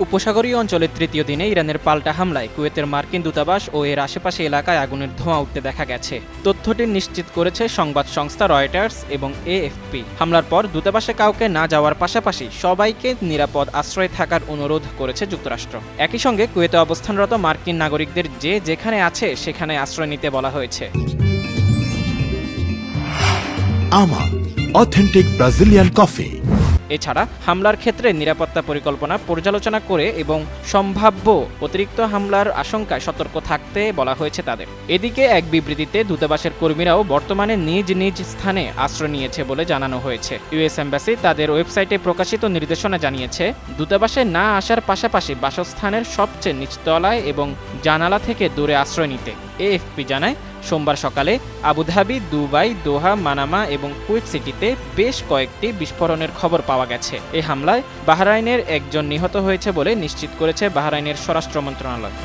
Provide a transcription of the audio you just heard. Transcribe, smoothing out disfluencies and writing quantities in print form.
উপসাগরীয় অঞ্চলের তৃতীয় দিনে ইরানের পাল্টা হামলায় কুয়েতের মার্কিন দূতাবাস ও এর আশেপাশে এলাকায় আগুনের ধোঁয়া উঠতে দেখা গেছে। তথ্যটি নিশ্চিত করেছে সংবাদ সংস্থা রয়টার্স এবং এএফপি। হামলার পর দূতাবাসে কাউকে না যাওয়ার পাশাপাশি সবাইকে নিরাপদ আশ্রয়ে থাকার অনুরোধ করেছে যুক্তরাষ্ট্র। একই সঙ্গে কুয়েতে অবস্থানরত মার্কিন নাগরিকদের যে যেখানে আছে সেখানে আশ্রয় নিতে বলা হয়েছে। আমা অথেন্টিক ব্রাজিলিয়ান কফি। এছাড়া হামলার ক্ষেত্রে নিরাপত্তা পরিকল্পনা পর্যালোচনা করে এবং সম্ভাব্য অতিরিক্ত হামলার আশঙ্কায় সতর্ক থাকতে বলা হয়েছে তাদের। এদিকে এক বিবৃতিতে দূতাবাসের কর্মীরাও বর্তমানে নিজ নিজ স্থানে আশ্রয় নিয়েছে বলে জানানো হয়েছে। ইউএস এম্বাসি তাদের ওয়েবসাইটে প্রকাশিত নির্দেশনা জানিয়েছে, দূতাবাসে না আসার পাশাপাশি বাসস্থানের সবচেয়ে নিচতলায় এবং জানালা থেকে দূরে আশ্রয় নিতে। এএফপি জানায়, সোমবার সকালে আবুধাবি, দুবাই, দোহা, মানামা এবং কুয়েত সিটিতে বেশ কয়েকটি বিস্ফোরণের খবর পাওয়া গেছে। এই হামলায় বাহরাইনের একজন নিহত হয়েছে বলে নিশ্চিত করেছে বাহরাইনের স্বরাষ্ট্র মন্ত্রণালয়।